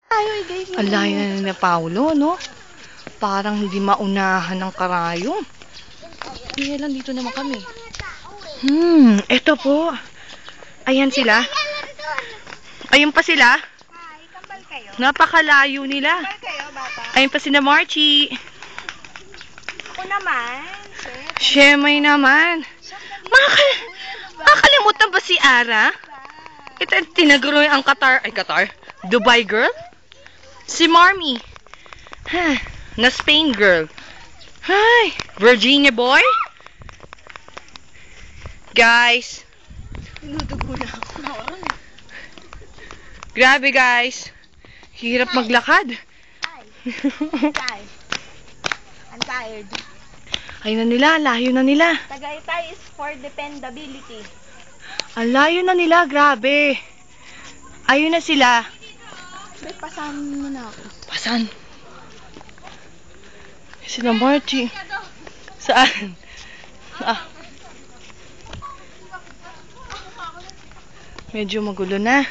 Ang layo na ni Paulo, no? Parang hindi maunahan ng karayom. Ngayon, dito naman kami. Eto po. Ayan sila. Ayun pa sila. Napakalayo nila. Ayun pa sila Marchie. Ako naman. Shemay naman. Makakalimutan ba si Ara? Ito tinaguro ang Qatar. Dubai girl? Si Marmy. Na Spain girl. Hi. Virginia boy. Guys. Tinudugo na ako. Grabe guys. Hirap maglakad. I'm tired. Ayun na nila. Layo na nila. Tagaytay is for dependability. Ang layo na nila. Grabe. Ayun na sila. Pasan mo na ako. Pasan? Sila Marchie. Saan? Medyo magulo na.